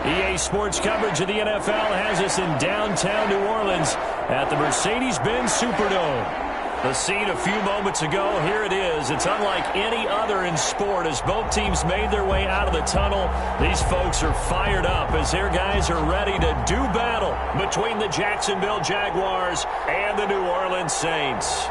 EA Sports coverage of the NFL has us in downtown New Orleans at the Mercedes-Benz Superdome. The scene a few moments ago, here it is. It's unlike any other in sport as both teams made their way out of the tunnel. These folks are fired up as their guys are ready to do battle between the Jacksonville Jaguars and the New Orleans Saints.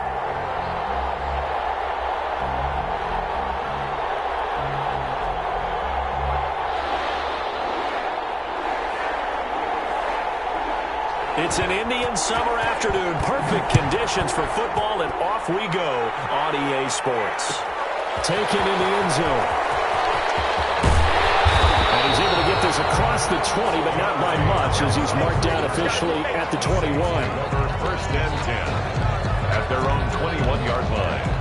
It's an Indian summer afternoon. Perfect conditions for football, and off we go on EA Sports. Taken in the end zone. And he's able to get this across the 20, but not by much as he's marked down officially at the 21. First and 10 at their own 21-yard line.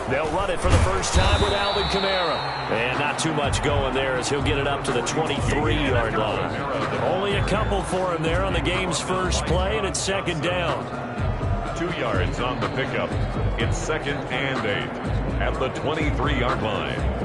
They'll run it for the first time with Alvin Kamara. And not too much going there as he'll get it up to the 23-yard line. Only a couple for him there on the game's first play, and it's second down. 2 yards on the pickup. It's second and 8 at the 23-yard line.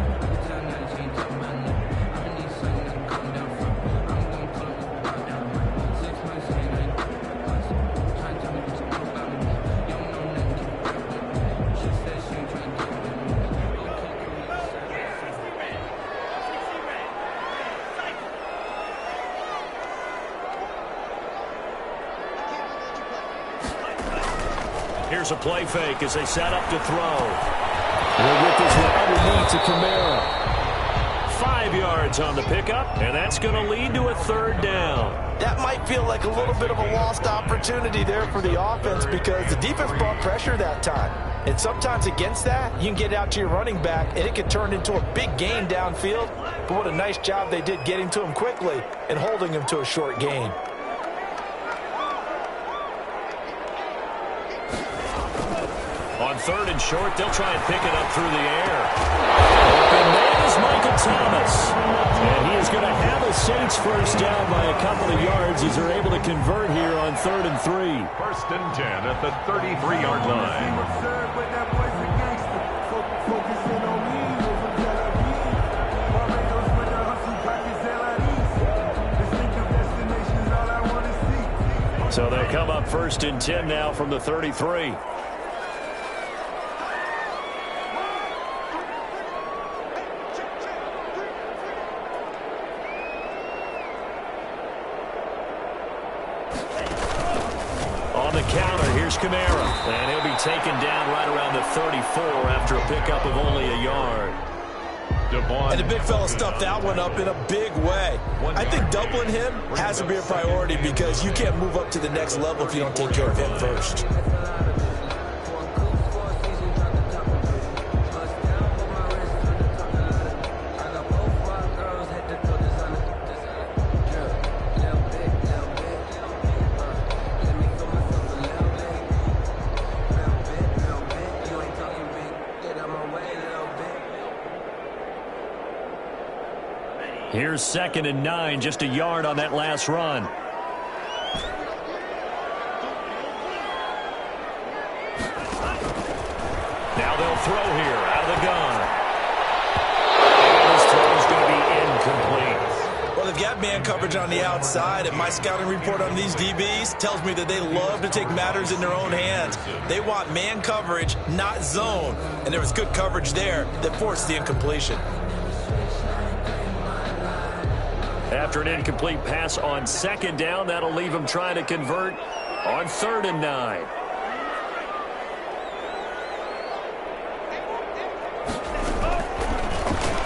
Here's a play fake as they set up to throw. We'll get this one underneath to Kamara. 5 yards on the pickup, and that's going to lead to a third down. That might feel like a little bit of a lost opportunity there for the offense because the defense brought pressure that time. And sometimes against that, you can get out to your running back, and it can turn into a big gain downfield. But what a nice job they did getting to him quickly and holding him to a short gain. On third and short, they'll try and pick it up through the air. And that is Michael Thomas. And he is going to have a Saints first down by a couple of yards as they're able to convert here on 3rd and 3. First and 10 at the 33-yard line. So they'll come up 1st and 10 now from the 33. On the counter, here's Kamara. And he'll be taken down right around the 34 after a pickup of only a yard. And the big fella stuffed that one up in a big way. I think doubling him has to be a priority because you can't move up to the next level if you don't take care of him first. Here's 2nd and 9, just a yard on that last run. Now they'll throw here out of the gun. And this throw is going to be incomplete. Well, they've got man coverage on the outside, and my scouting report on these DBs tells me that they love to take matters in their own hands. They want man coverage, not zone. And there was good coverage there that forced the incompletion. After an incomplete pass on 2nd down, that'll leave him trying to convert on 3rd and 9.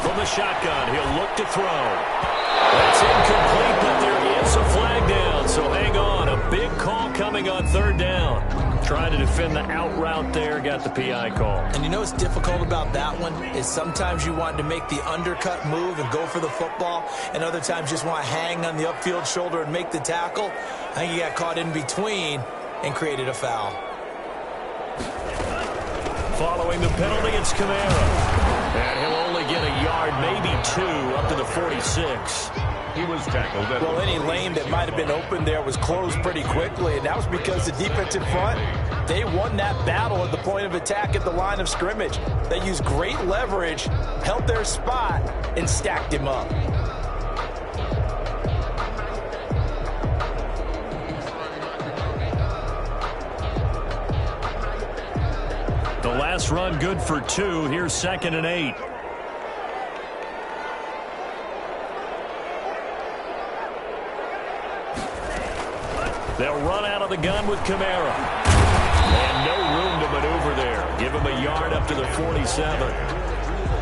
From the shotgun, he'll look to throw. That's incomplete, but there is a flag down, so hang on. A big call coming on 3rd down. Trying to defend the out route there, got the PI call. And you know what's difficult about that one is sometimes you want to make the undercut move and go for the football, and other times just want to hang on the upfield shoulder and make the tackle. I think he got caught in between and created a foul. Following the penalty, it's Kamara. And he'll only get a yard, maybe 2, up to the 46. He was tackled. Well, any lane that might have been open there was closed pretty quickly, and that was because the defensive front, they won that battle at the point of attack at the line of scrimmage. They used great leverage, held their spot, and stacked him up. The last run good for 2. Here's 2nd and 8. They'll run out of the gun with Kamara. And no room to maneuver there. Give him a yard up to the 47.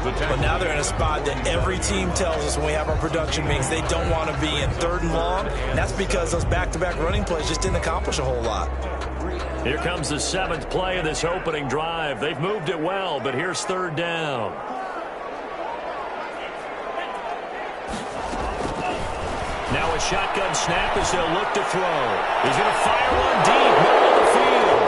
But now they're in a spot that every team tells us when we have our production meetings they don't want to be in, 3rd and long. And that's because those back-to-back running plays just didn't accomplish a whole lot. Here comes the 7th play of this opening drive. They've moved it well, but here's 3rd down. Now a shotgun snap as they'll look to throw. He's going to fire one deep, middle of the field.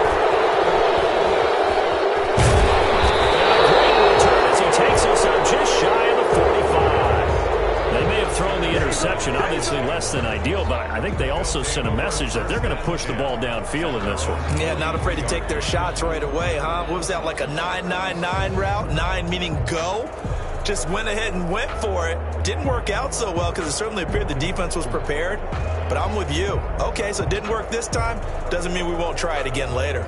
And a great return as he takes us up just shy of the 45. They may have thrown the interception, obviously less than ideal, but I think they also sent a message that they're going to push the ball downfield in this one. Yeah, not afraid to take their shots right away, huh? What was that, like a 9-9-9 route? 9 meaning go? Just went ahead and went for it. Didn't work out so well because it certainly appeared the defense was prepared. But I'm with you. Okay, so it didn't work this time. Doesn't mean we won't try it again later.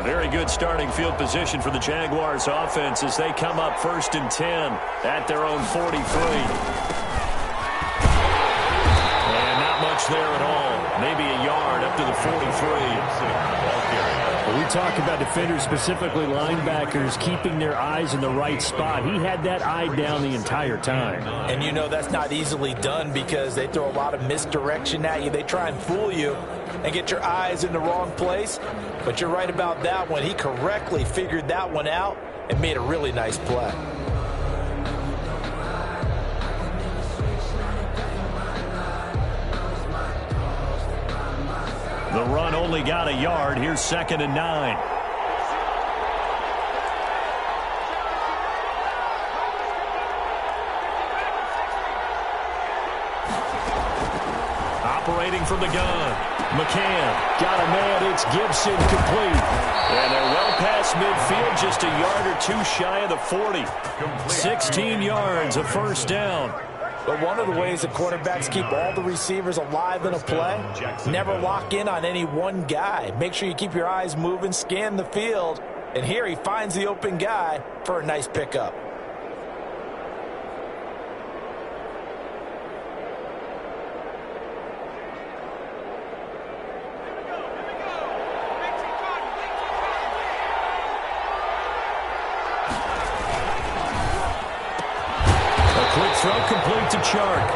Very good starting field position for the Jaguars offense as they come up 1st and 10 at their own 43. And not much there at all. Maybe a yard up to the 43. We talk about defenders, specifically linebackers, keeping their eyes in the right spot. He had that eye down the entire time. And you know that's not easily done because they throw a lot of misdirection at you. They try and fool you and get your eyes in the wrong place. But you're right about that one. He correctly figured that one out and made a really nice play. The run only got a yard. Here's 2nd and 9. Operating from the gun. McCann got a man. It's Gibson complete. And they're well past midfield, just a yard or 2 shy of the 40. 16 yards, a 1st down. But one of the ways the quarterbacks keep all the receivers alive in a play, never lock in on any one guy. Make sure you keep your eyes moving, scan the field, and here he finds the open guy for a nice pickup. Throw complete to Chark.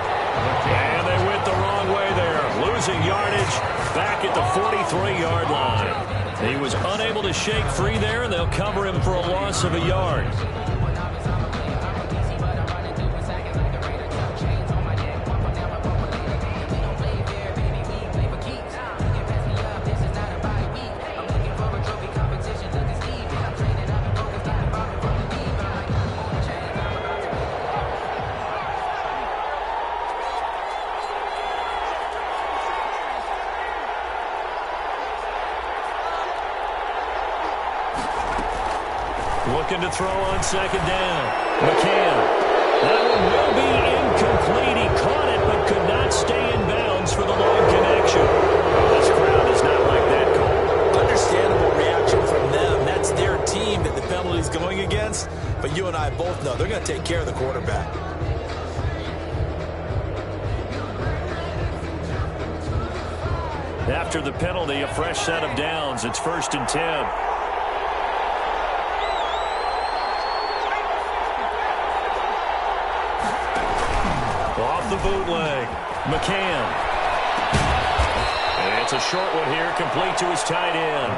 And they went the wrong way there. Losing yardage back at the 43-yard line. He was unable to shake free there, and they'll cover him for a loss of a yard. Looking to throw on 2nd down. McCann. That one will be incomplete. He caught it but could not stay in bounds for the long connection. This crowd does not like that call. Understandable reaction from them. That's their team that the penalty's going against. But you and I both know they're going to take care of the quarterback. After the penalty, a fresh set of downs. It's 1st and 10. Off the bootleg. McCann. It's a short one here, complete to his tight end.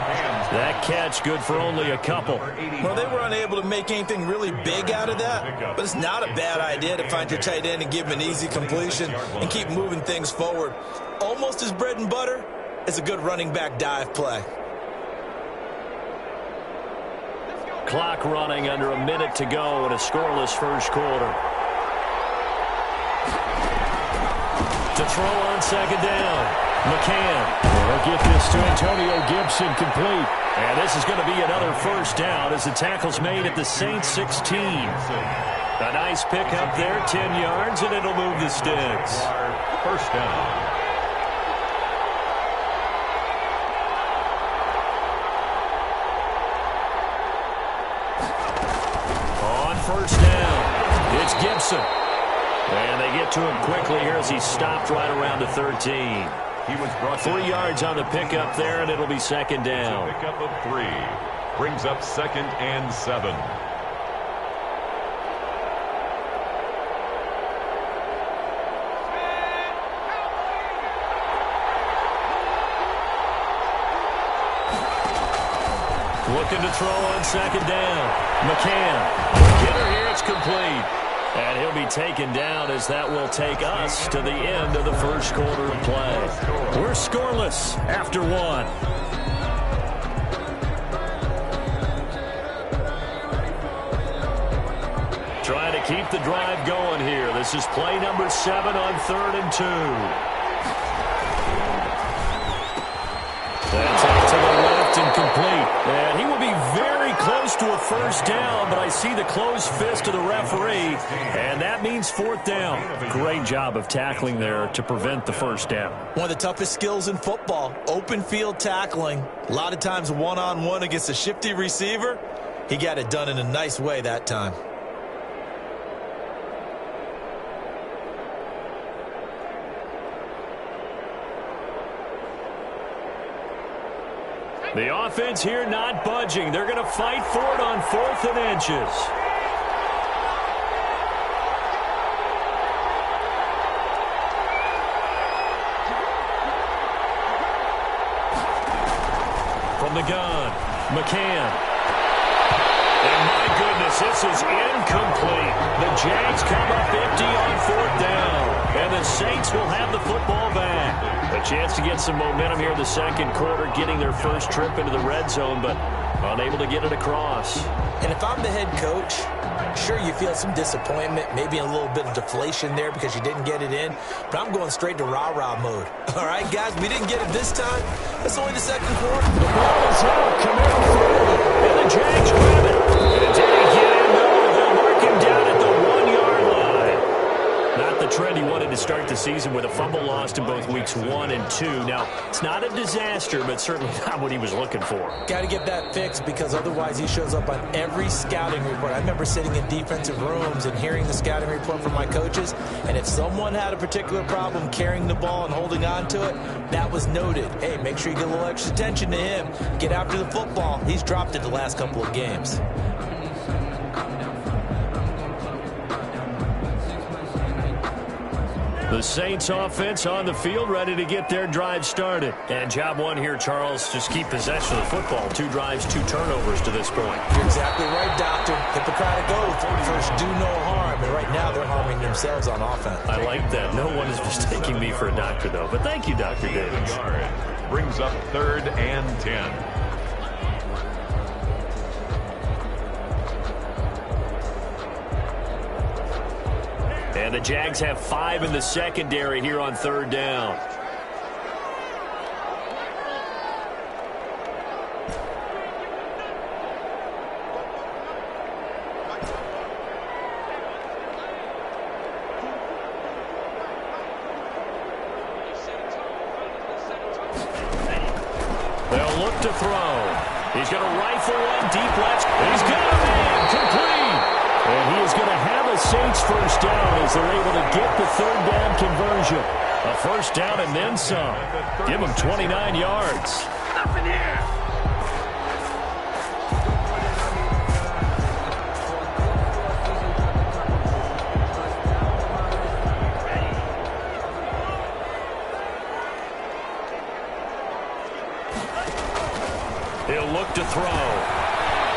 That catch good for only a couple. Well, they were unable to make anything really big out of that, but it's not a bad idea to find your tight end and give him an easy completion and keep moving things forward. Almost his bread and butter is a good running back dive play. Clock running under a minute to go in a scoreless first quarter. To throw on second down. McCann. They'll get this to Antonio Gibson complete. And this is going to be another first down as the tackle's made at the Saints 16. A nice pickup there, 10 yards, and it'll move the sticks. First down. First down. It's Gibson. And they get to him quickly here as he's stopped right around the 13. He was brought 3 yards on the pickup there, and it'll be second down. Pickup of 3. Brings up 2nd and 7. Looking to throw on second down. McCann. Get her here. It's complete. And he'll be taken down as that will take us to the end of the first quarter of play. We're scoreless after 1. Trying to keep the drive going here. This is play number 7 on 3rd and 2. That's out to the left and complete. And he will be very close to a first down, but I see the closed fist of the referee, and that means 4th down. Great job of tackling there to prevent the first down. One of the toughest skills in football, open field tackling. A lot of times one-on-one against a shifty receiver. He got it done in a nice way that time. The offense here not budging. They're going to fight for it on 4th and inches. From the gun, McCann. And my goodness, this is incomplete. The Jags come up empty on 4th down. And the Saints will have the football back. A chance to get some momentum here in the second quarter, getting their first trip into the red zone, but unable to get it across. And if I'm the head coach, sure, you feel some disappointment, maybe a little bit of deflation there because you didn't get it in, but I'm going straight to rah-rah mode. All right, guys, we didn't get it this time. It's only the second quarter. The ball is out, coming forward, and the Jags grab it. And did he get in? No, they'll mark him down at the 1-yard line. Not the trend he wanted to start the season with a fumble lost in both weeks 1 and 2. Now, it's not a disaster, but certainly not what he was looking for. Got to get that fixed because otherwise he shows up on every scouting report. I remember sitting in defensive rooms and hearing the scouting report from my coaches, and if someone had a particular problem carrying the ball and holding on to it, that was noted. Hey, make sure you get a little extra attention to him. Get after the football. He's dropped it the last couple of games. The Saints offense on the field, ready to get their drive started. And job one here, Charles, just keep possession of the football. 2 drives, 2 turnovers to this point. You're exactly right, Doctor. Hippocratic oath. First, do no harm. And right now, they're harming themselves on offense. I like that. No one is mistaking me for a doctor, though. But thank you, Dr. Davis. Brings up 3rd and 10. And the Jags have 5 in the secondary here on 3rd down. They'll look to throw. He's going to rifle one deep left. He's got a man complete. And he is going to have a Saints first down as they're able to get the 3rd down conversion. A first down and then some. Give him 29 yards. Up in the air.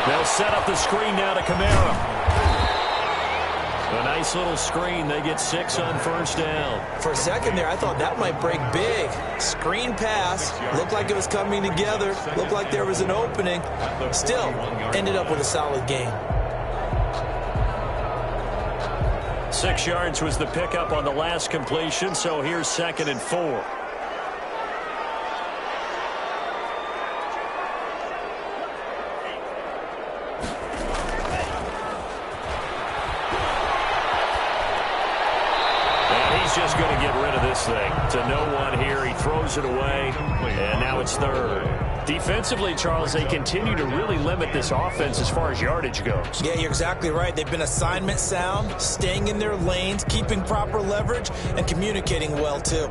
They'll set up the screen now to Kamara. A nice little screen. They get 6 on first down. For a second there, I thought that might break big. Screen pass. Looked like it was coming together. Looked like there was an opening. Still, ended up with a solid gain. 6 yards was the pickup on the last completion, so here's 2nd and 4. Just going to get rid of this thing. To no one here. He throws it away, and now it's 3rd. Defensively, Charles, they continue to really limit this offense as far as yardage goes. Yeah, you're exactly right. They've been assignment sound, staying in their lanes, keeping proper leverage, and communicating well, too.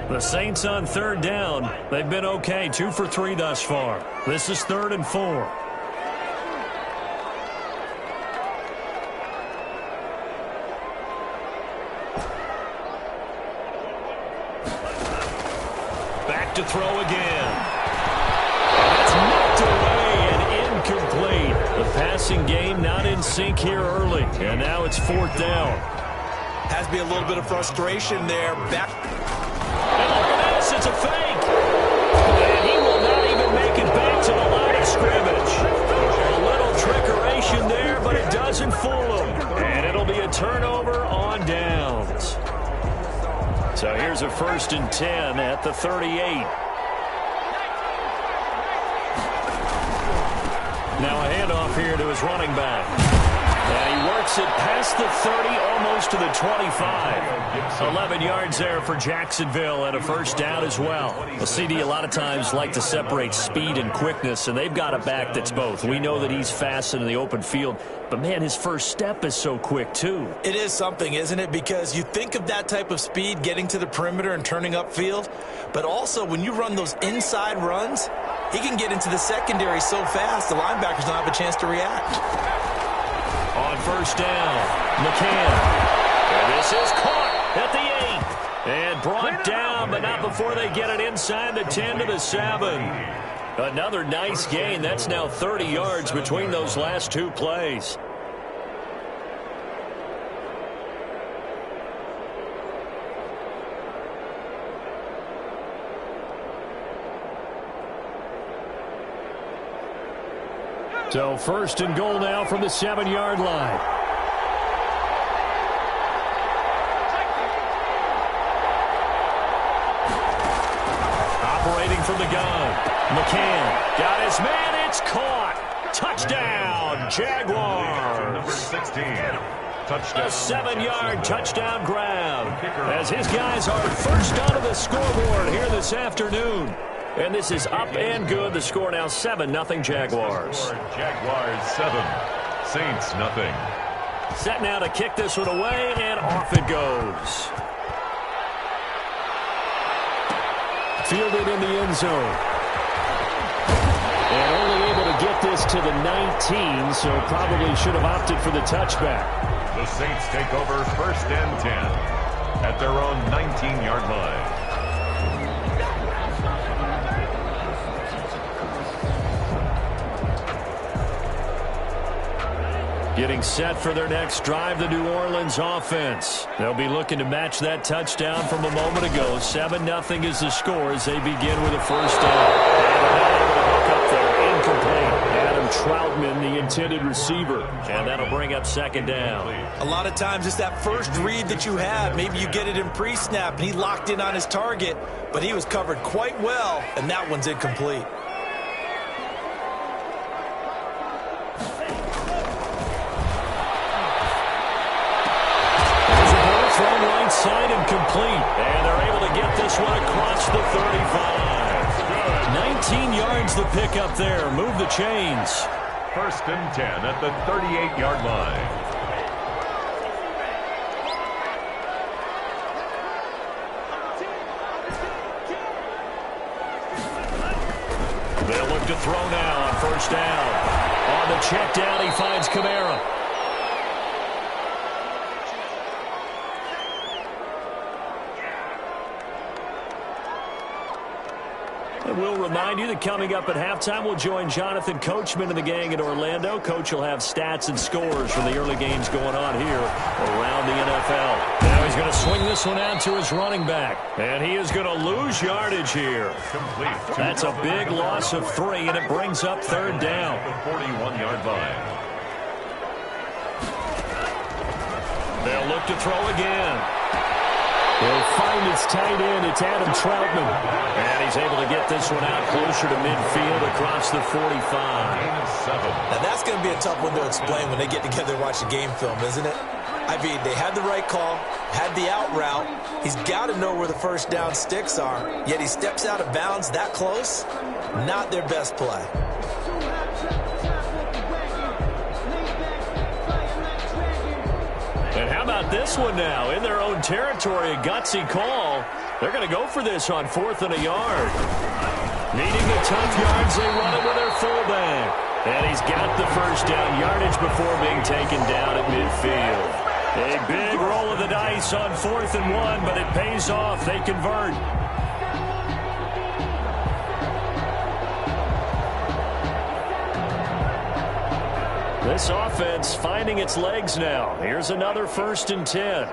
The Saints on 3rd down. They've been okay. 2 for 3 thus far. This is 3rd and 4. To throw again. And it's knocked away and incomplete. The passing game not in sync here early. And now it's 4th down. Has to be a little bit of frustration there. Back. And look at this. It's a fake. And he will not even make it back to the line of scrimmage. A little trickeration there, but it doesn't fool him. And it'll be a turnover on downs. So here's a 1st and 10 at the 38. Now a handoff here to his running back. And he works it past the 30, almost to the 25. 11 yards there for Jacksonville and a 1st down as well. The CD a lot of times like to separate speed and quickness, and they've got a back that's both. We know that he's fast in the open field, but, man, his first step is so quick, too. It is something, isn't it? Because you think of that type of speed getting to the perimeter and turning upfield, but also when you run those inside runs, he can get into the secondary so fast the linebackers don't have a chance to react. On 1st down, McCann. And this is caught at the 8. And brought down, but not before they get it inside the 10 to the 7. Another nice gain. That's now 30 yards between those last 2 plays. So 1st and goal now from the 7-yard line. Operating from the gun. McCann got his man. It's caught. Touchdown, Jaguars. 16. Touchdown. A 7-yard touchdown grab. As his guys are first onto the scoreboard here this afternoon. And this is up and good. The score now 7-0 Jaguars. Jaguars 7. Saints nothing. Set now to kick this one away, and off it goes. Fielded in the end zone. And only able to get this to the 19, so probably should have opted for the touchback. The Saints take over 1st and 10 at their own 19-yard line. Getting set for their next drive, the New Orleans offense. They'll be looking to match that touchdown from a moment ago. 7-0 is the score as they begin with a 1st down. Hook up there, incomplete. Adam Troutman, the intended receiver. And that'll bring up 2nd down. A lot of times it's that first read that you have. Maybe you get it in pre-snap, and he locked in on his target, but he was covered quite well, and that one's incomplete. Side and complete, and they're able to get this one across the 35. 19 yards the pickup there. Move the chains. 1st and 10 at the 38-yard line. They'll look to throw now on 1st down. On the check down, he finds Kamara. And we'll remind you that coming up at halftime, we'll join Jonathan Coachman and the gang in Orlando. Coach will have stats and scores from the early games going on here around the NFL. Now he's going to swing this one out to his running back. And he is going to lose yardage here. Complete. That's a big loss of 3, and it brings up third down. The 41-yard line. They'll look to throw again. They'll find its tight end. It's Adam Troutman. And he's able to get this one out closer to midfield across the 45. Now that's going to be a tough one to explain when they get together and watch the game film, isn't it? I mean, they had the right call, had the out route. He's got to know where the first down sticks are, yet he steps out of bounds that close. Not their best play. And how about this one now? In their own territory, a gutsy call. They're going to go for this on 4th and a yard. Needing the tough yards, they run it with their fullback. And he's got the first down yardage before being taken down at midfield. A big roll of the dice on 4th and 1, but it pays off. They convert. This offense finding its legs now. Here's another 1st and 10.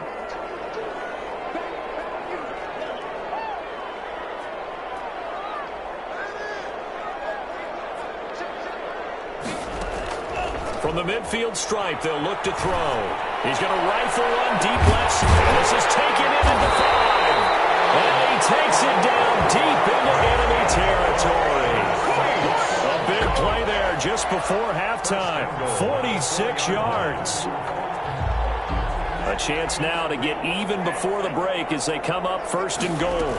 From the midfield stripe, they'll look to throw. He's going to rifle one deep left. This is taken into the 5. And he takes it down deep into enemy territory. A big play there just before halftime. 46 yards. A chance now to get even before the break as they come up 1st and goal.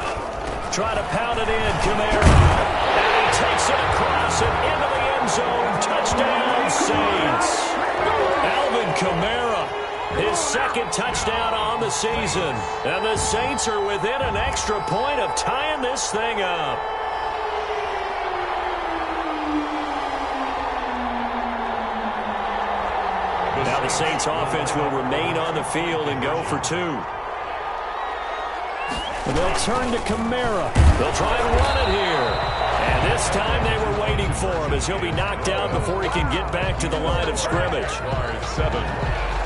Try to pound it in, Kamara. And he takes it across and into the end zone. Touchdown, Saints. Alvin Kamara, his 2nd touchdown on the season. And the Saints are within an extra point of tying this thing up. Now the Saints offense will remain on the field and go for 2. And they'll turn to Kamara. They'll try and run it here. And this time they were waiting for him as he'll be knocked down before he can get back to the line of scrimmage. 7,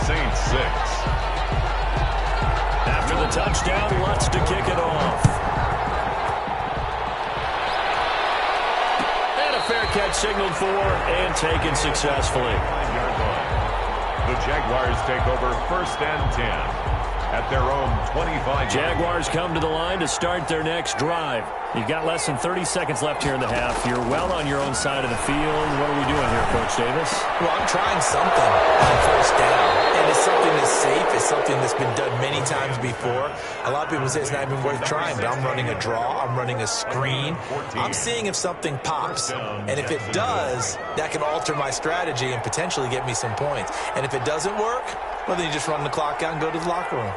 Saints 6. After the touchdown, Lutz to kick it off. And a fair catch signaled for and taken successfully. 9-yard line. The Jaguars take over 1st and 10. At their own 25. Jaguars come to the line to start their next drive. You've got less than 30 seconds left here in the half. You're well on your own side of the field. What are we doing here, Coach Davis? Well, I'm trying something on 1st down. And it's something that's safe. It's something that's been done many times before. A lot of people say it's not even worth trying, but I'm running a draw. I'm running a screen. I'm seeing if something pops. And if it does, that can alter my strategy and potentially get me some points. And if it doesn't work, well, then you just run the clock out and go to the locker room.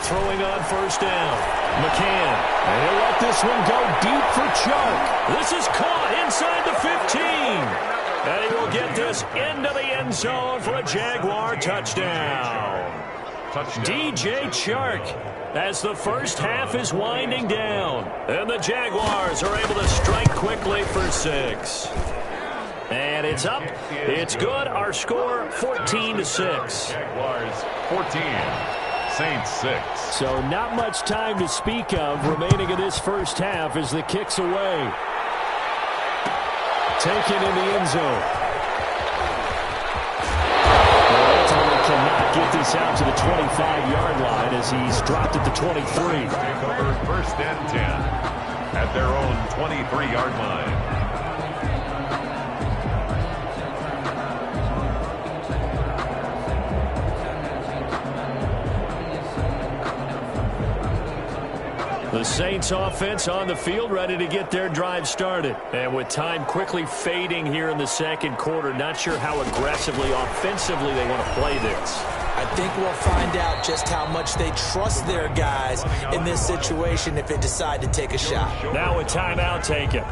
Throwing on 1st down. McCann. And he'll let this one go deep for Chuck. This is caught inside the 15. And he will get this into the end zone for a Jaguar touchdown. DJ Chark as the first half is winding down. And the Jaguars are able to strike quickly for 6. And it's up. It's good. Our score, 14-6. Jaguars 14, Saints 6. So not much time to speak of remaining in this first half as the kick's away. Taken in the end zone. Well, ultimately cannot get this out to the 25-yard line as he's dropped at the 23. Take over 1st and 10 at their own 23-yard line. The Saints offense on the field ready to get their drive started. And with time quickly fading here in the 2nd quarter, not sure how aggressively, offensively they want to play this. I think we'll find out just how much they trust their guys in this situation if they decide to take a shot. Now a timeout taken.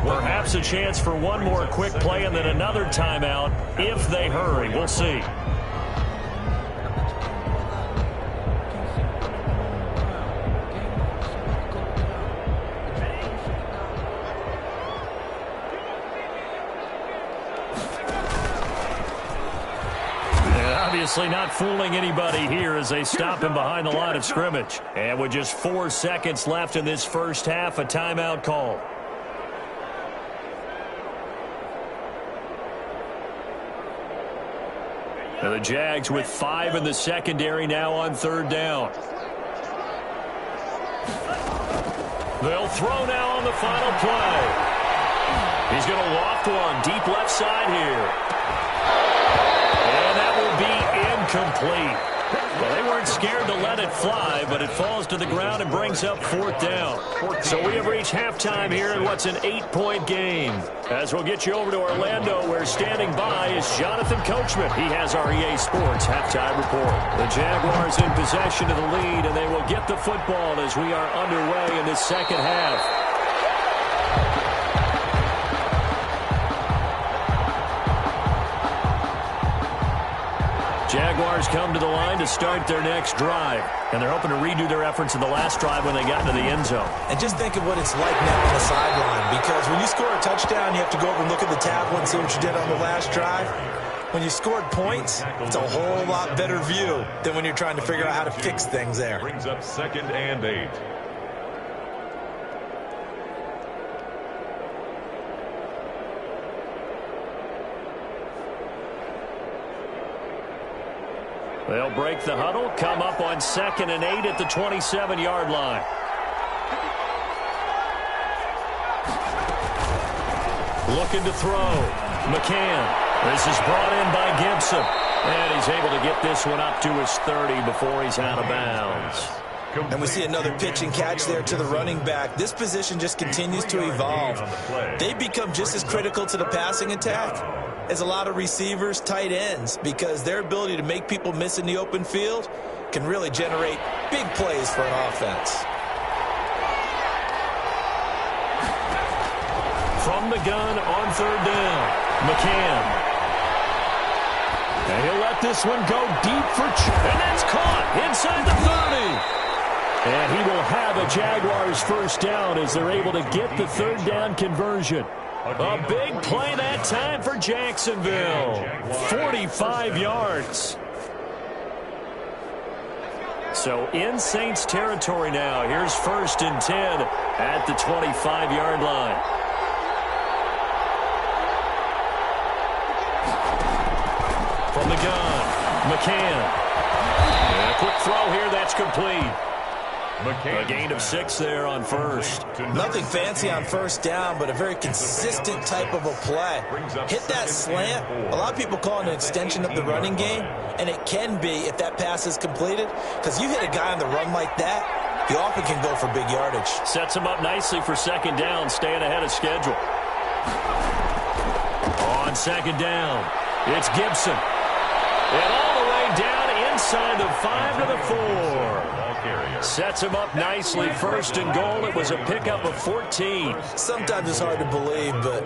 Perhaps a chance for one more quick play and then another timeout if they hurry. We'll see. Obviously not fooling anybody here as they stop him behind the line of scrimmage. And with just 4 seconds left in this first half, a timeout call. And the Jags with 5 in the secondary now on 3rd down. They'll throw now on the final play. He's going to loft one deep left side here. And that will be incomplete. Well, they weren't scared to let it fly, but it falls to the ground and brings up 4th down. So we have reached halftime here in what's an 8-point game. As we'll get you over to Orlando, where standing by is Jonathan Coachman. He has our EA Sports halftime report. The Jaguars in possession of the lead, and they will get the football as we are underway in this second half. Jaguars come to the line to start their next drive. And they're hoping to redo their efforts in the last drive when they got into the end zone. And just think of what it's like now on the sideline. Because when you score a touchdown, you have to go over and look at the tablet and see what you did on the last drive. When you scored points, it's a whole lot better view than when you're trying to figure out how to fix things there. Brings up 2nd and 8. They'll break the huddle, come up on 2nd and 8 at the 27-yard line. Looking to throw. McCann. This is brought in by Gibson. And he's able to get this one up to his 30 before he's out of bounds. And we see another pitch and catch there to the running back. This position just continues to evolve. They become just as critical to the passing attack as a lot of receivers, tight ends, because their ability to make people miss in the open field can really generate big plays for an offense. From the gun on 3rd down, McCann. And he'll let this one go deep for and that's caught inside the 30. And he will have a Jaguars first down as they're able to get the 3rd down conversion. A big play that time for Jacksonville. 45 yards. So in Saints territory now. Here's 1st and 10 at the 25-yard line. From the gun, McCann. And a quick throw here, that's complete. A gain of 6 there on 1st. Nothing fancy on 1st down, but a very consistent type of a play. Hit that slant. A lot of people call it an extension of the running game, and it can be if that pass is completed, because you hit a guy on the run like that, he often can go for big yardage. Sets him up nicely for 2nd down, staying ahead of schedule. On 2nd down, it's Gibson. And all the way down inside the 5 to the 4. Sets him up nicely. 1st and goal. It was a pickup of 14. Sometimes it's hard to believe, but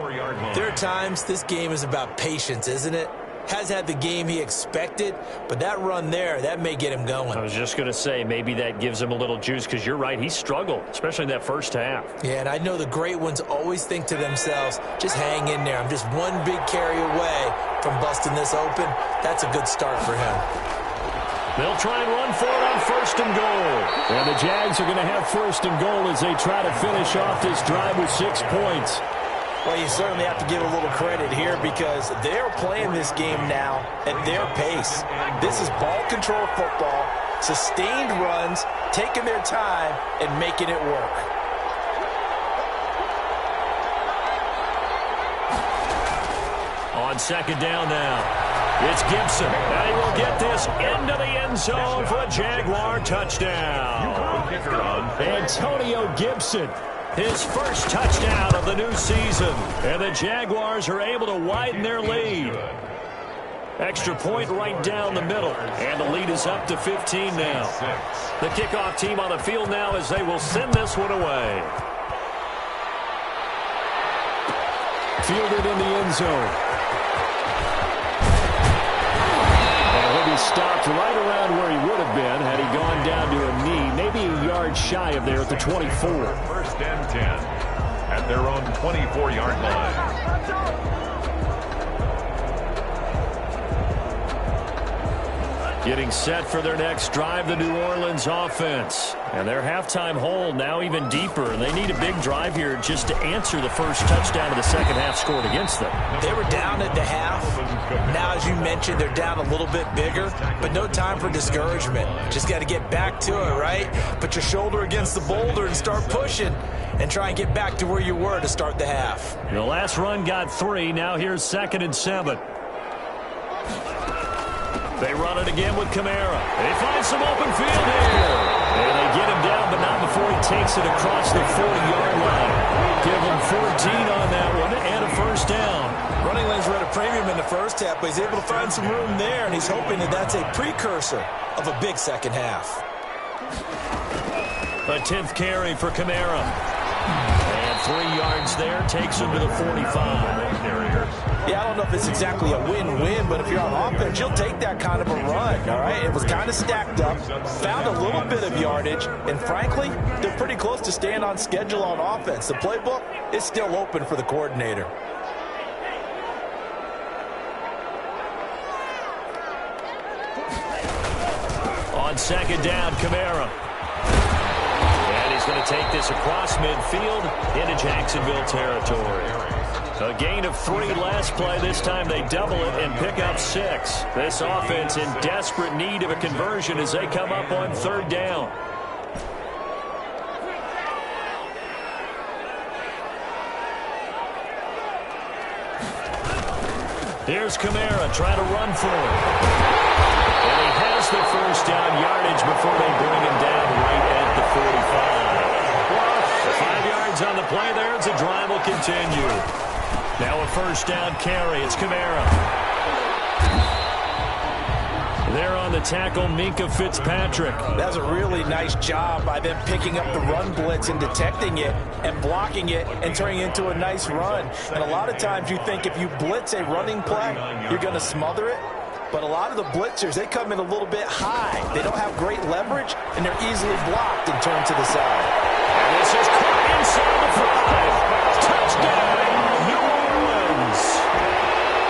there are times this game is about patience, isn't it? Has had the game he expected, but that run there, that may get him going. I was just going to say, maybe that gives him a little juice, because you're right, he struggled, especially in that first half. Yeah, and I know the great ones always think to themselves, just hang in there. I'm just one big carry away from busting this open. That's a good start for him. They'll try and run for it on 1st and goal. And the Jags are going to have 1st and goal as they try to finish off this drive with 6 points. Well, you certainly have to give a little credit here because they're playing this game now at their pace. This is ball control football, sustained runs, taking their time and making it work. On 2nd down now, it's Gibson. And he will get this into the end zone for a Jaguar touchdown. Antonio Gibson, his first touchdown of the new season. And the Jaguars are able to widen their lead. Extra point right down the middle. And the lead is up to 15 now. The kickoff team on the field now as they will send this one away. Fielded in the end zone. And he'll be stopped right around where he would have been had he gone down to a knee, maybe a yard shy of there at the 24. 1st and 10 at their own 24-yard line. Getting set for their next drive, the New Orleans offense. And their halftime hole now even deeper. And they need a big drive here just to answer the first touchdown of the second half scored against them. They were down at the half. Now, as you mentioned, they're down a little bit bigger, but no time for discouragement. Just got to get back to it, right? Put your shoulder against the boulder and start pushing and try and get back to where you were to start the half. The last run got 3. Now here's 2nd and 7. They run it again with Kamara. They find some open field here. And they get him down, but not before he takes it across the 40-yard line. Give him 14 on that one and a first down. Running lanes were at a premium in the first half, but he's able to find some room there, and he's hoping that that's a precursor of a big second half. A 10th carry for Kamara. And 3 yards there, takes him to the 45. Yeah, I don't know if it's exactly a win-win, but if you're on offense, you'll take that kind of a run, all right? It was kind of stacked up, found a little bit of yardage, and frankly, they're pretty close to staying on schedule on offense. The playbook is still open for the coordinator. On 2nd down, Kamara. And he's going to take this across midfield into Jacksonville territory. A gain of 3 last play. This time they double it and pick up 6. This offense in desperate need of a conversion as they come up on 3rd down. Here's Kamara trying to run for it. And he has the first down yardage before they bring him down right at the 45. 5 yards on the play there as the drive will continue. Now a first down carry. It's Kamara. There on the tackle, Minkah Fitzpatrick. That was a really nice job by them picking up the run blitz and detecting it and blocking it and turning it into a nice run. And a lot of times you think if you blitz a running play, you're going to smother it. But a lot of the blitzers, they come in a little bit high. They don't have great leverage, and they're easily blocked and turned to the side. And this is caught inside the 5. Touchdown!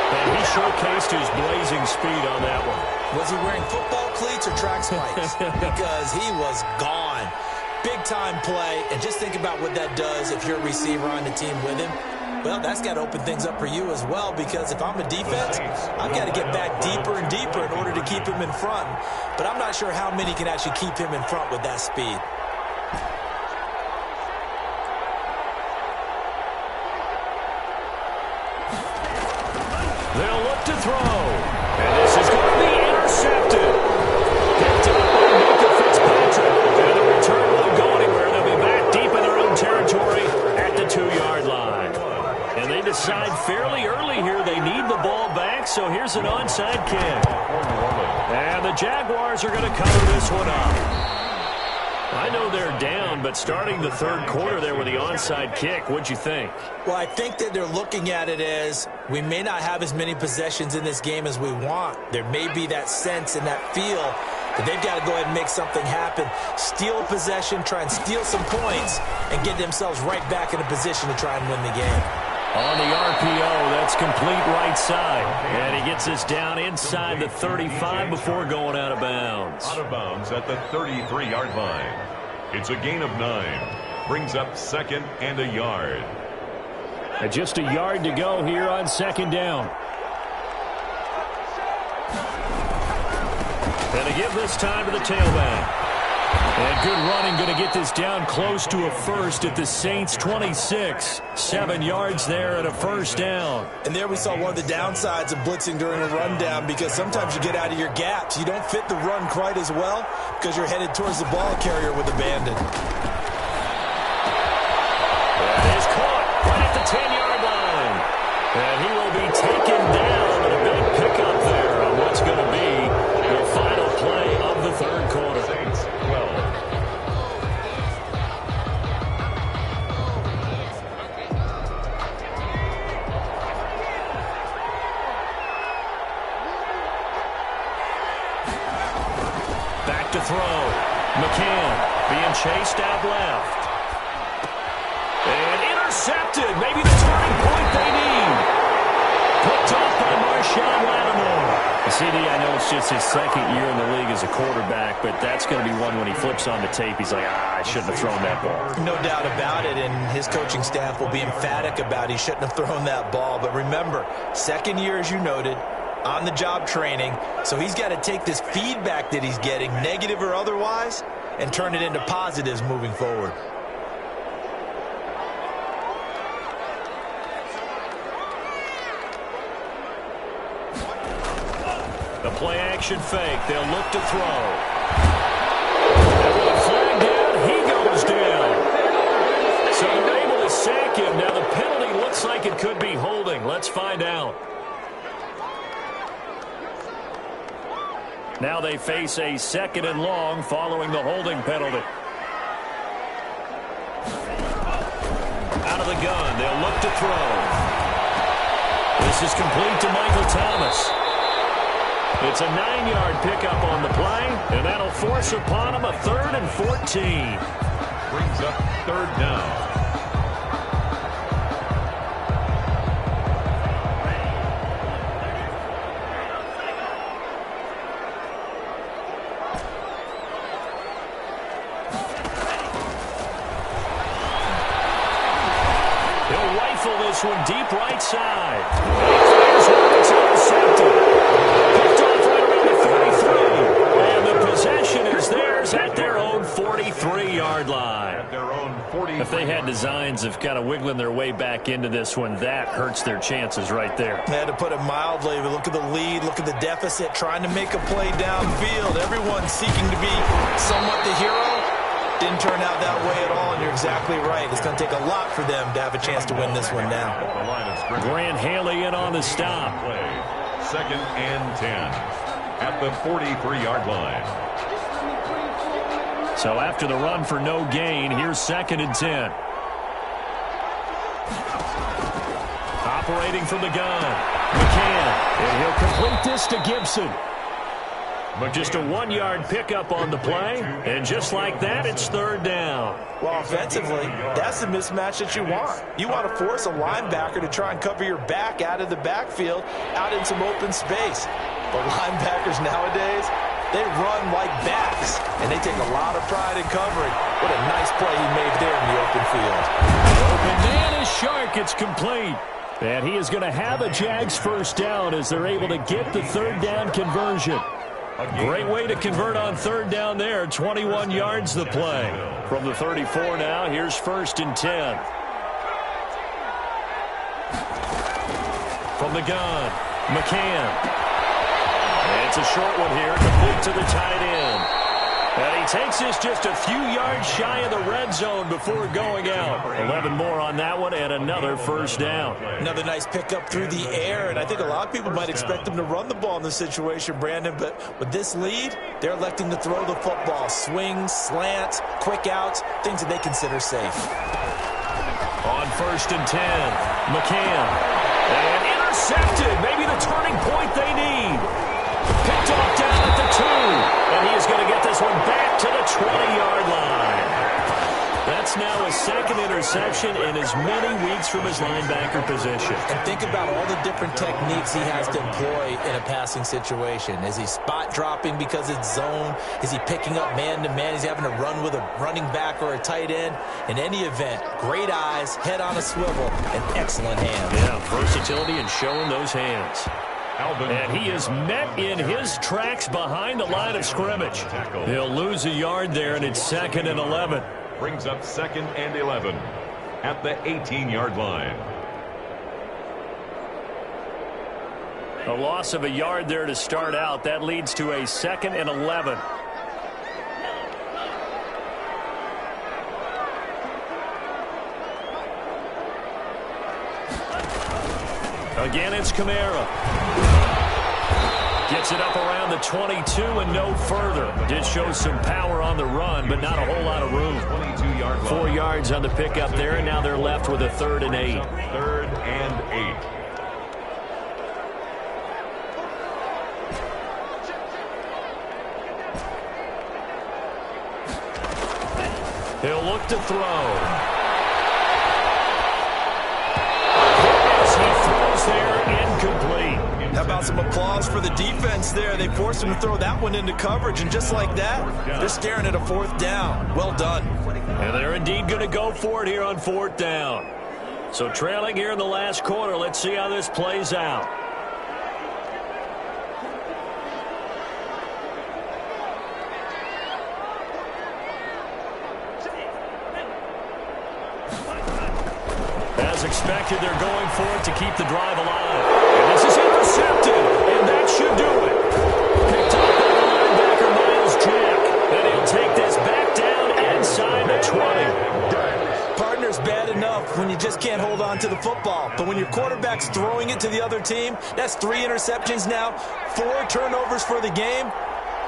And he showcased his blazing speed on that one. Was he wearing football cleats or track spikes? Because he was gone. Big-time play, and just think about what that does if you're a receiver on the team with him. Well, that's got to open things up for you as well, because if I'm a defense, I've got to get back deeper and deeper in order to keep him in front. But I'm not sure how many can actually keep him in front with that speed. They'll look to throw. And this is going to be intercepted. Picked up by Minkah Fitzpatrick. And the return won't go anywhere. They'll be back deep in their own territory at the 2-yard line. And they decide fairly early here they need the ball back, so here's an onside kick. And the Jaguars are going to cover this one up. I know they're down, but starting the 3rd quarter there with the onside kick, what'd you think? Well, I think that they're looking at it as we may not have as many possessions in this game as we want. There may be that sense and that feel that they've got to go ahead and make something happen. Steal a possession, try and steal some points, and get themselves right back in a position to try and win the game. On the RPO, that's complete right side. And he gets us down inside the 35 before going out of bounds. Out of bounds at the 33-yard line. It's a gain of 9. Brings up 2nd and a yard. And just a yard to go here on 2nd down. And to give this time to the tailback. And good running, going to get this down close to a first at the Saints' 26. 7 yards there and a first down. And there we saw one of the downsides of blitzing during a rundown, because sometimes you get out of your gaps. You don't fit the run quite as well because you're headed towards the ball carrier with abandon. That is caught right at the 10-yard line. And he will be taken down. A big pickup there on what's going to be the final play of the 3rd quarter. Saints 12. Back to throw. McCann being chased out left. And intercepted. Maybe the turning point they need. Picked off by Marshawn Lattimore. CD, I know it's just his second year in the league as a quarterback, but that's going to be one when he flips on the tape, he's like, I shouldn't have thrown that ball. No doubt about it, and his coaching staff will be emphatic about he shouldn't have thrown that ball. But remember, second year, as you noted, on-the-job training, so he's got to take this feedback that he's getting, negative or otherwise, and turn it into positives moving forward. The play-action fake. They'll look to throw. And with a flag down, he goes down. So they're able to sack him. Now the penalty looks like it could be holding. Let's find out. Now they face a 2nd and long following the holding penalty. Out of the gun. They'll look to throw. This is complete to Michael Thomas. It's a 9-yard pickup on the play, and that'll force upon him a 3rd and 14. Brings up 3rd down. He'll rifle this one deep right side. Fires one, it's intercepted. Picked off right around the 43. And the possession is theirs at their own 43-yard line. At their own 43. If they had designs of kind of wiggling their way back into this one, that hurts their chances right there. They had to put it mildly, but look at the lead, look at the deficit, trying to make a play downfield. Everyone seeking to be somewhat the hero. Didn't turn out that way at all, and you're exactly right. It's going to take a lot for them to have a chance to win this one now. Grant Haley in on the stop. 2nd and 10 at the 43-yard line. So after the run for no gain, here's 2nd and 10. Operating from the gun, McCann, and he'll complete this to Gibson. But just a 1-yard pickup on the play, and just like that, it's 3rd down. Well, offensively, that's the mismatch that you want. You want to force a linebacker to try and cover your back out of the backfield, out in some open space. But linebackers nowadays, they run like backs, and they take a lot of pride in covering. What a nice play he made there in the open field. Open man is Shark. It's complete. And he is going to have a Jags 1st down as they're able to get the 3rd down conversion. Great way to convert on 3rd down there. 21 yards the play. From the 34 now, here's 1st and 10. From the gun, McCann. And it's a short one here, complete to the tight end. And he takes this just a few yards shy of the red zone before going out. 11 more on that one and another 1st down. Another nice pickup through the air, and I think a lot of people might expect him to run the ball in this situation, Brandon, but with this lead, they're electing to throw the football. Swings, slants, quick outs, things that they consider safe. On 1st and 10, McCann. And intercepted, maybe the turning point they need. Picked off down at the 2, and he is going to get this one back to the 20-yard line. That's now his 2nd interception in as many weeks from his linebacker position. And think about all the different techniques he has to employ in a passing situation. Is he spot dropping because it's zone? Is he picking up man-to-man? Is he having to run with a running back or a tight end? In any event, great eyes, head on a swivel, and excellent hands. Yeah, versatility and showing those hands. And he is met in his tracks behind the line of scrimmage. He'll lose a yard there, and it's 2nd and 11. Brings up 2nd and 11 at the 18-yard line. A loss of a yard there to start out. That leads to a 2nd and 11. Again, it's Kamara. Gets it up around the 22 and no further. Did show some power on the run, but not a whole lot of room. 4 yards on the pickup there, and now they're left with a 3rd and 8. 3rd and 8. He'll look to throw. There, incomplete. How about out some applause for the defense there. They forced him to throw that one into coverage, and just like that, they're staring at a 4th down. Well done. And they're indeed going to go for it here on 4th down. So trailing here in the last quarter, let's see how this plays out. As expected, they're going for it to keep the drive alive. And this is intercepted, and that should do it. Picked up by the linebacker, Miles Jack. And he'll take this back down inside the 20. Partner's bad enough when you just can't hold on to the football. But when your quarterback's throwing it to the other team, that's 3 interceptions now, 4 turnovers for the game.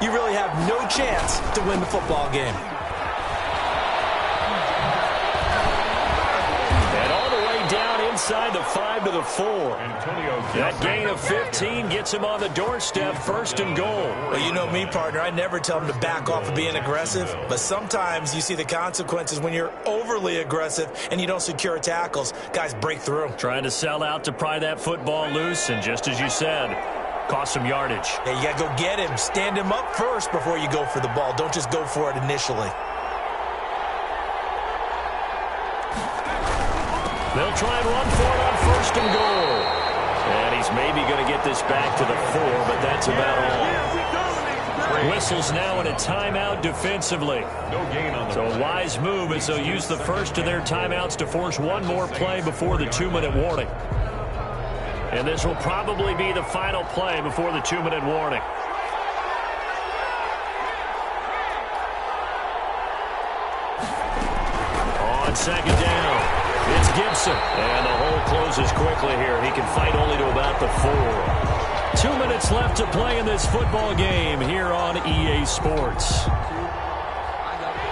You really have no chance to win the football game. Inside the 5 to the 4. That gain of 15 gets him on the doorstep, 1st and goal. Well, you know me, partner. I never tell him to back off of being aggressive. But sometimes you see the consequences when you're overly aggressive and you don't secure tackles. Guys break through. Trying to sell out to pry that football loose, and just as you said, cost some yardage. Yeah, you got to go get him. Stand him up first before you go for the ball. Don't just go for it initially. They'll try and run for it on 1st and goal. And he's maybe going to get this back to the 4, but that's about all. Whistles now in a timeout defensively. No gain on the So a wise move as they'll use the first of their timeouts to force one more play before the 2-minute warning. And this will probably be the final play before the 2-minute warning. On 2nd down. It's Gibson, and the hole closes quickly here. He can fight only to about the 4. 2 minutes left to play in this football game here on EA Sports.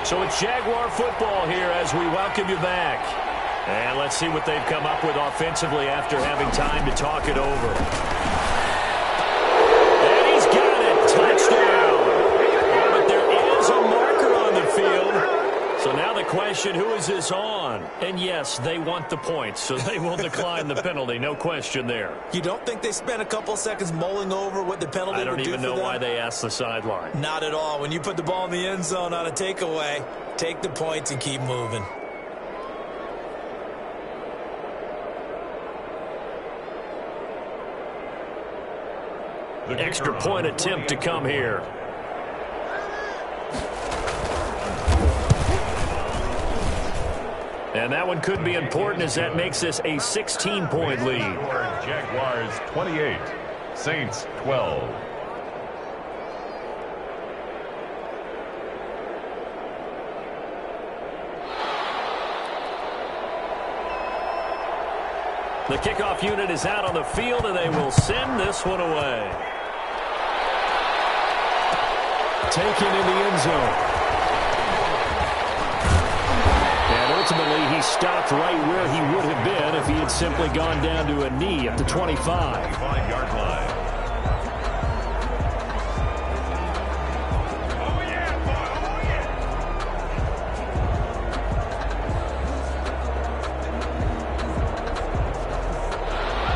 So it's Jaguar football here as we welcome you back. And let's see what they've come up with offensively after having time to talk it over. And he's got it. Touchdown. Oh, but there is a marker on the field. So now the question, who is this on? And yes, they want the points, so they will decline the penalty. No question there. You don't think they spent a couple seconds mulling over what the penalty would do for them? I don't even know why they asked the sideline. Not at all. When you put the ball in the end zone on a takeaway, take the points and keep moving. Extra point attempt to come here. And that one could be important as that makes this a 16-point lead. Jaguars 28, Saints 12. The kickoff unit is out on the field, and they will send this one away. Taken in the end zone. Ultimately, he stopped right where he would have been if he had simply gone down to a knee at the 25. 5-yard line.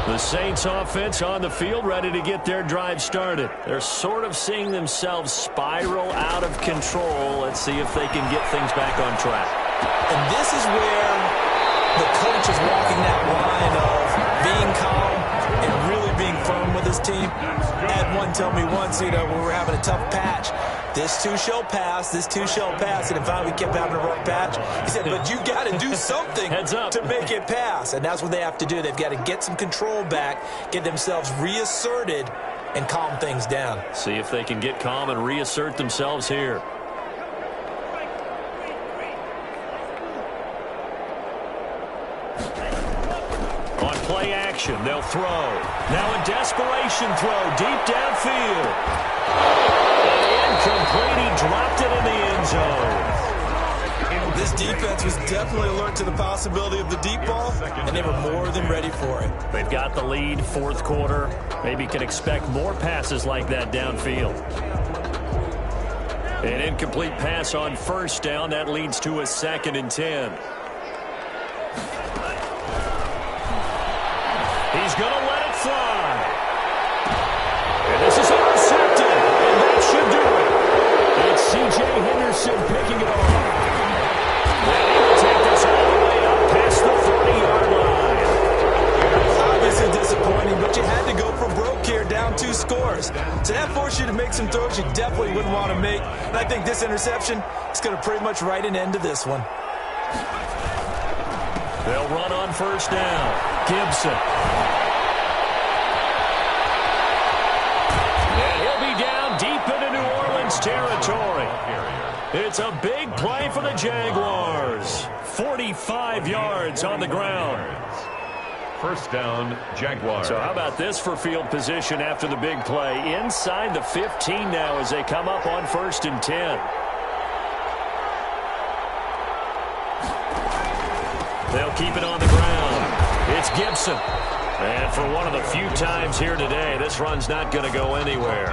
The Saints offense on the field ready to get their drive started. They're sort of seeing themselves spiral out of control. Let's see if they can get things back on track. And this is where the coach is walking that line of being calm and really being firm with his team. I had one tell me once, when we were having a tough patch, this too shall pass, this too shall pass. And finally we kept having a rough patch. He said, but you got to do something to make it pass. And that's what they have to do. They've got to get some control back, get themselves reasserted, and calm things down. See if they can get calm and reassert themselves here. On play action, they'll throw. Now a desperation throw deep downfield. And incomplete, he dropped it in the end zone. This defense was definitely alert to the possibility of the deep ball, and they were more than ready for it. They've got the lead, fourth quarter. Maybe can expect more passes like that downfield. An incomplete pass on first down. That leads to a 2nd and 10. He's going to let it fly. Gibson picking it off. And he will take this all the way up past the 30-yard line. Obviously disappointing, but you had to go for broke here, down 2 scores. So that forced you to make some throws you definitely wouldn't want to make. And I think this interception is going to pretty much write an end to this one. They'll run on first down. Gibson. And he'll be down deep into New Orleans territory. It's a big play for the Jaguars. 45 yards on the ground. First down, Jaguars. So how about this for field position after the big play? Inside the 15 now as they come up on 1st and 10. They'll keep it on the ground. It's Gibson. And for one of the few times here today, this run's not going to go anywhere.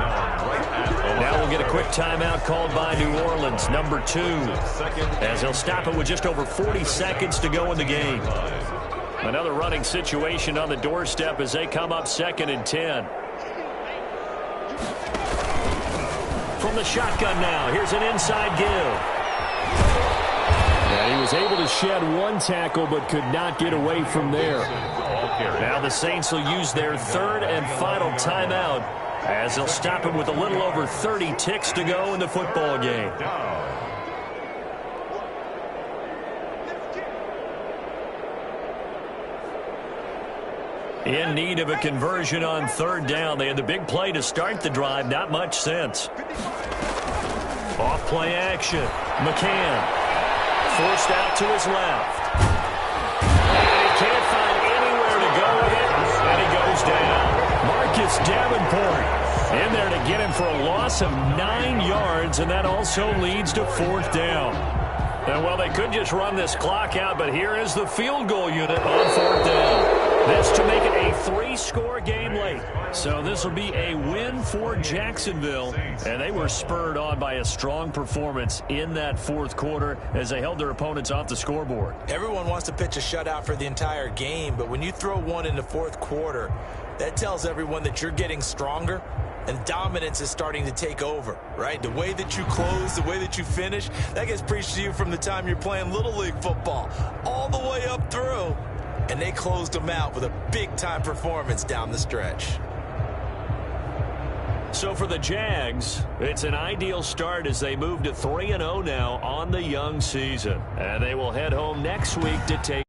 Now we'll get a quick timeout called by New Orleans, number 2, as they'll stop it with just over 40 seconds to go in the game. Another running situation on the doorstep as they come up 2nd and 10. From the shotgun now, here's an inside give. And he was able to shed 1 tackle but could not get away from there. Now the Saints will use their 3rd and final timeout as they'll stop it with a little over 30 ticks to go in the football game. In need of a conversion on 3rd down. They had the big play to start the drive. Not much sense. Off play action. McCann forced out to his left. And he can't find anywhere to go with it. And he goes down. Marcus Davenport in there to get him for a loss of 9 yards. And that also leads to 4th down. And well, they could just run this clock out, but here is the field goal unit on 4th down. This to make it a 3-score game late. So this will be a win for Jacksonville. And they were spurred on by a strong performance in that 4th quarter as they held their opponents off the scoreboard. Everyone wants to pitch a shutout for the entire game, but when you throw one in the 4th quarter, that tells everyone that you're getting stronger and dominance is starting to take over, right? The way that you close, the way that you finish, that gets preached to you from the time you're playing Little League football all the way up through. And they closed them out with a big-time performance down the stretch. So for the Jags, it's an ideal start as they move to 3-0 now on the young season. And they will head home next week to take